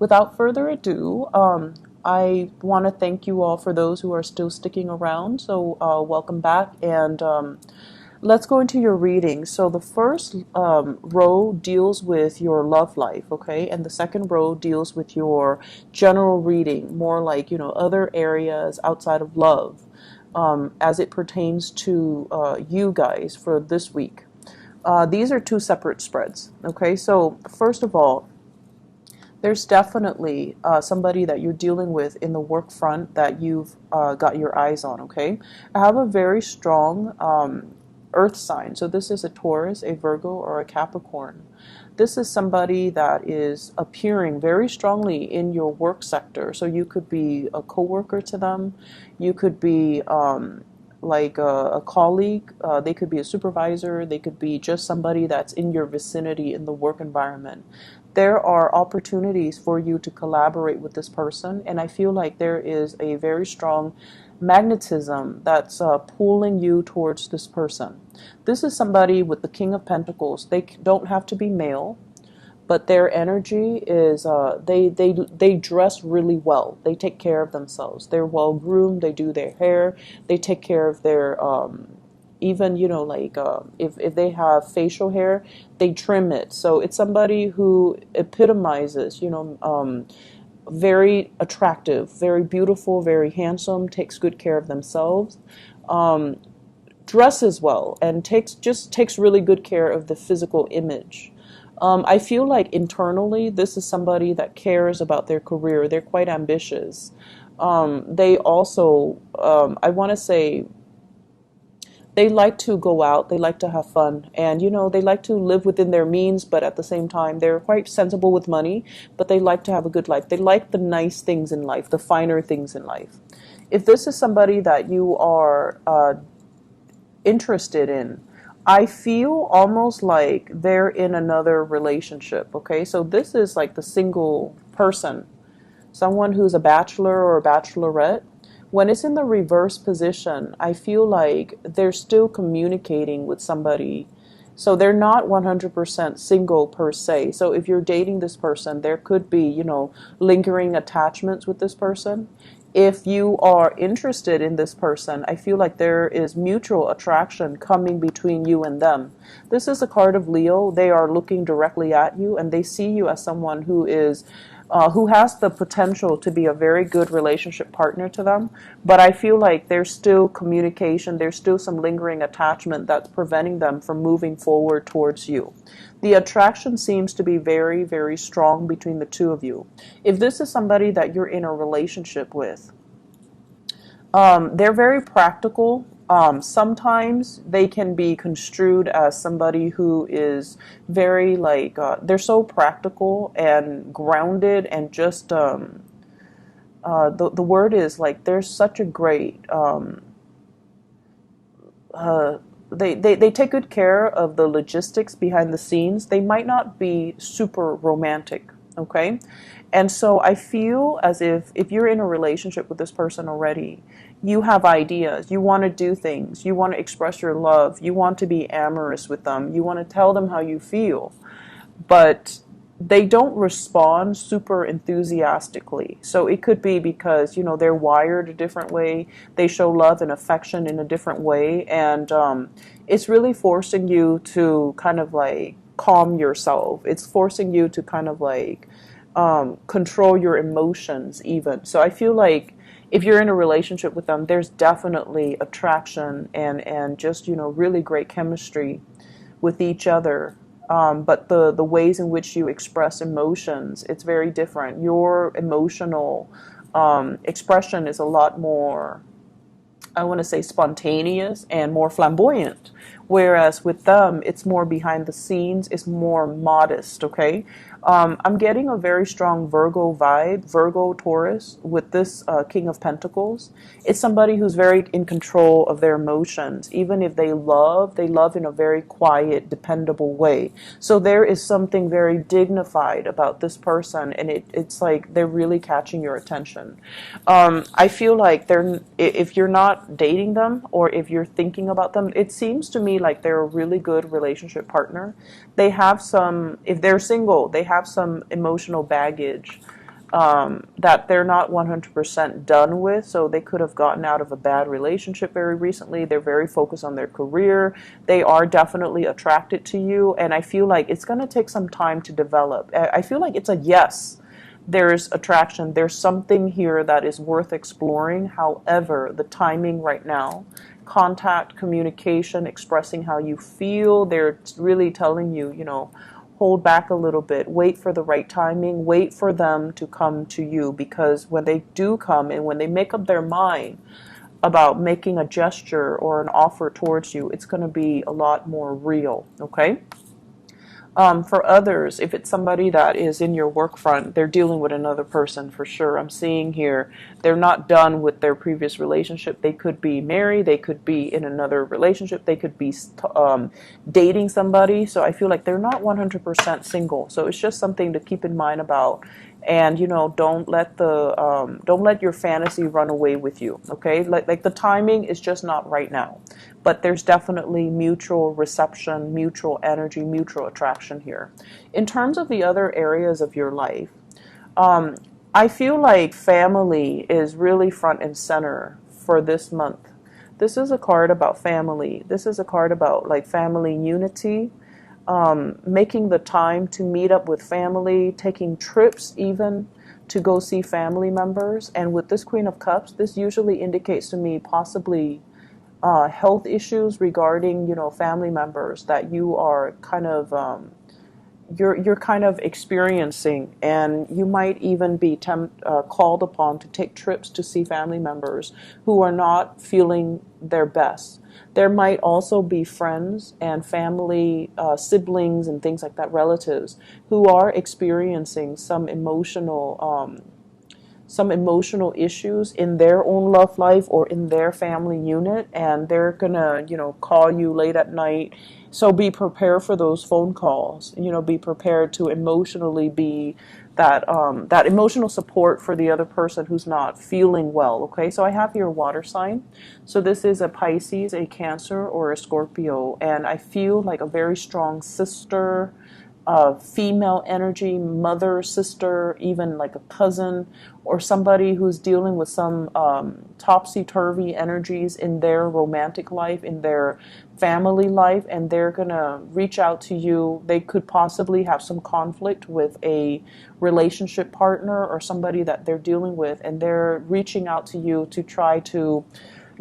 without further ado, I want to thank you all for those who are still sticking around. So, welcome back, and let's go into your reading. So, the first row deals with your love life, okay, and the second row deals with your general reading, more like other areas outside of love, as it pertains to you guys for this week. These are two separate spreads, okay. So, first of all, there's definitely somebody that you're dealing with in the work front that you've got your eyes on, okay? I have a very strong earth sign. So this is a Taurus, a Virgo, or a Capricorn. This is somebody that is appearing very strongly in your work sector. So you could be a coworker to them. You could be like a colleague. They could be a supervisor. They could be just somebody that's in your vicinity in the work environment. There are opportunities for you to collaborate with this person, and I feel like there is a very strong magnetism that's pulling you towards this person. This is somebody with the King of Pentacles. They don't have to be male, but their energy is they dress really well. They take care of themselves. They're well groomed. They do their hair. They take care of their even like if they have facial hair, they trim it. So it's somebody who epitomizes very attractive, very beautiful, very handsome, takes good care of themselves, dresses well, and takes really good care of the physical image. I feel like internally this is somebody that cares about their career. They're quite ambitious. They also I want to say they like to go out, they like to have fun, and they like to live within their means, but at the same time they're quite sensible with money, but they like to have a good life. They like the nice things in life, the finer things in life. If this is somebody that you are interested in, I feel almost like they're in another relationship, okay? So this is like the single person, someone who's a bachelor or a bachelorette. When it's in the reverse position, I feel like they're still communicating with somebody. So they're not 100% single per se. So if you're dating this person, there could be, lingering attachments with this person. If you are interested in this person, I feel like there is mutual attraction coming between you and them. This is a card of Leo. They are looking directly at you, and they see you as someone who has the potential to be a very good relationship partner to them. But I feel like there's still communication, there's still some lingering attachment that's preventing them from moving forward towards you. The attraction seems to be very, very strong between the two of you. If this is somebody that you're in a relationship with, they're very practical. Sometimes they can be construed as somebody who is very they're so practical and grounded, and just the word is like there's such a great they take good care of the logistics behind the scenes. They might not be super romantic, okay? And so I feel as if you're in a relationship with this person already, you have ideas, you want to do things, you want to express your love, you want to be amorous with them, you want to tell them how you feel, but they don't respond super enthusiastically. So it could be because, they're wired a different way, they show love and affection in a different way, and it's really forcing you to kind of like calm yourself. It's forcing you to kind of like control your emotions even. So I feel like if you're in a relationship with them, there's definitely attraction and just, really great chemistry with each other. But the ways in which you express emotions, it's very different. Your emotional expression is a lot more, I want to say, spontaneous and more flamboyant. Whereas with them, it's more behind the scenes, it's more modest, okay? I'm getting a very strong Virgo vibe, Virgo Taurus, with this King of Pentacles. It's somebody who's very in control of their emotions. Even if they love in a very quiet, dependable way. So there is something very dignified about this person, and it's like they're really catching your attention. I feel like if you're not dating them or if you're thinking about them, it seems to me like they're a really good relationship partner. They have some, if they're single, they have some emotional baggage that they're not 100% done with. So they could have gotten out of a bad relationship very recently. They're very focused on their career. They are definitely attracted to you. And I feel like it's going to take some time to develop. I feel like it's a yes. There's attraction. There's something here that is worth exploring. However, the timing right now, contact, communication, expressing how you feel, they're really telling you, hold back a little bit, wait for the right timing, wait for them to come to you, because when they do come and when they make up their mind about making a gesture or an offer towards you, it's going to be a lot more real, okay? For others, if it's somebody that is in your work front, they're dealing with another person for sure. I'm seeing here they're not done with their previous relationship. They could be married, they could be in another relationship, they could be dating somebody. So I feel like they're not 100% single. So it's just something to keep in mind about. And don't let your fantasy run away with you. Okay, like the timing is just not right now, but there's definitely mutual reception, mutual energy, mutual attraction here. In terms of the other areas of your life, I feel like family is really front and center for this month. This is a card about family. This is a card about like family unity, making the time to meet up with family, taking trips even to go see family members. And with this Queen of Cups, this usually indicates to me possibly health issues regarding, family members that you are kind of you're kind of experiencing, and you might even be called upon to take trips to see family members who are not feeling their best. There might also be friends and family, siblings and things like that, relatives, who are experiencing some emotional issues in their own love life or in their family unit, and they're gonna, call you late at night. So be prepared for those phone calls. Be prepared to emotionally be that emotional support for the other person who's not feeling well. Okay, so I have your water sign. So this is a Pisces, a Cancer, or a Scorpio, and I feel like a very strong sister, female energy, mother, sister, even like a cousin, or somebody who's dealing with some topsy-turvy energies in their romantic life, in their family life, and they're gonna reach out to you. They could possibly have some conflict with a relationship partner or somebody that they're dealing with, and they're reaching out to you to try to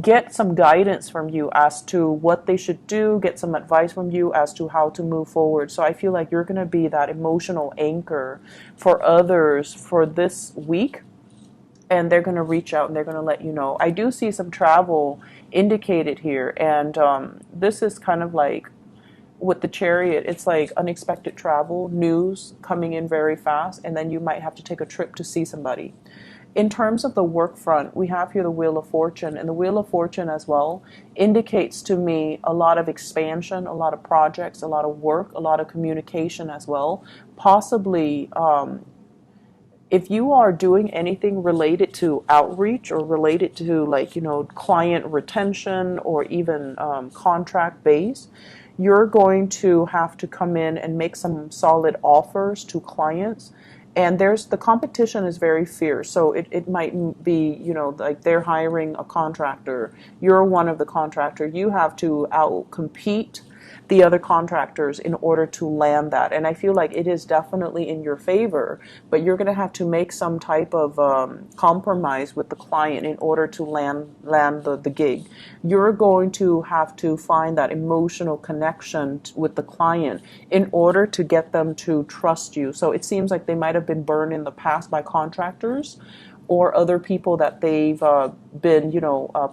get some guidance from you as to what they should do, get some advice from you as to how to move forward. So I feel like you're going to be that emotional anchor for others for this week, and they're going to reach out and they're going to let you know. I do see some travel indicated here, and this is kind of like with the Chariot, it's like unexpected travel, news coming in very fast, and then you might have to take a trip to see somebody. In terms of the work front, we have here the Wheel of Fortune, and the Wheel of Fortune as well indicates to me a lot of expansion, a lot of projects, a lot of work, a lot of communication as well. Possibly, if you are doing anything related to outreach or related to client retention or even contract base, you're going to have to come in and make some solid offers to clients. And the competition is very fierce. So it might be, like they're hiring a contractor. You're one of the contractor. You have to out-compete the other contractors in order to land that. And I feel like it is definitely in your favor, but you're going to have to make some type of compromise with the client in order to land the gig. You're going to have to find that emotional connection with the client in order to get them to trust you. So it seems like they might have been burned in the past by contractors or other people that they've been,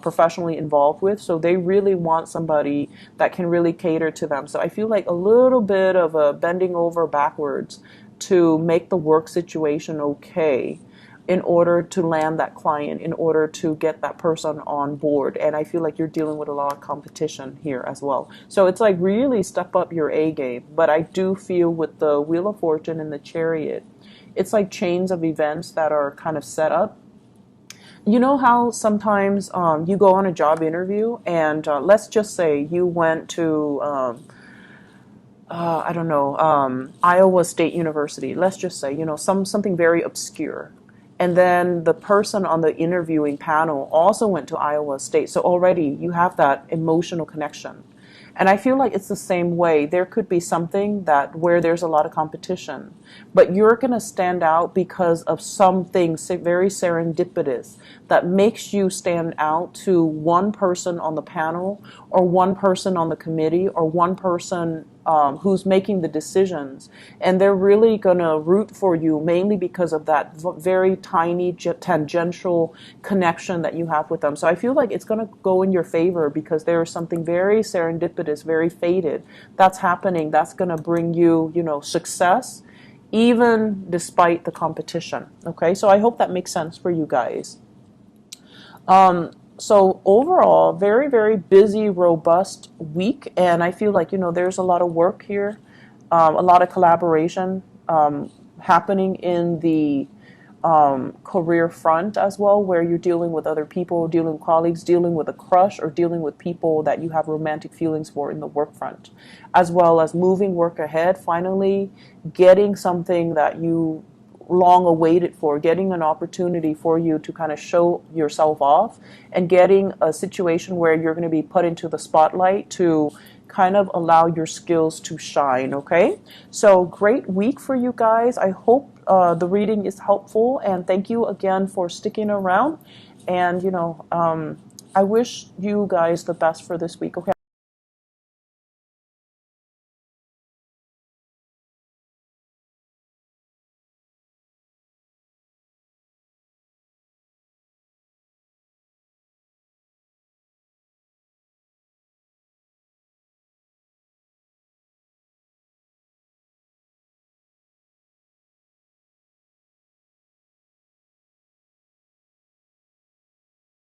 professionally involved with. So they really want somebody that can really cater to them. So I feel like a little bit of a bending over backwards to make the work situation okay in order to land that client, in order to get that person on board. And I feel like you're dealing with a lot of competition here as well. So it's like really step up your A game. But I do feel with the Wheel of Fortune and the Chariot, it's like chains of events that are kind of set up. You know how sometimes you go on a job interview and let's just say you went to, I don't know, Iowa State University. Let's just say, something very obscure. And then the person on the interviewing panel also went to Iowa State. So already you have that emotional connection. And I feel like it's the same way. There could be something that where there's a lot of competition, but you're going to stand out because of something very serendipitous that makes you stand out to one person on the panel or one person on the committee or one person who's making the decisions. And they're really going to root for you mainly because of that very tiny tangential connection that you have with them. So I feel like it's going to go in your favor because there's something very serendipitous, very fated that's happening that's going to bring you, success even despite the competition. Okay, so I hope that makes sense for you guys. So overall, very, very busy, robust week. And I feel like, there's a lot of work here, a lot of collaboration happening in the career front as well, where you're dealing with other people, dealing with colleagues, dealing with a crush, or dealing with people that you have romantic feelings for in the work front, as well as moving work ahead, finally getting something that you long awaited for, getting an opportunity for you to kind of show yourself off and getting a situation where you're going to be put into the spotlight to kind of allow your skills to shine. Okay, so great week for you guys. I hope the reading is helpful, and thank you again for sticking around. And I wish you guys the best for this week. Okay.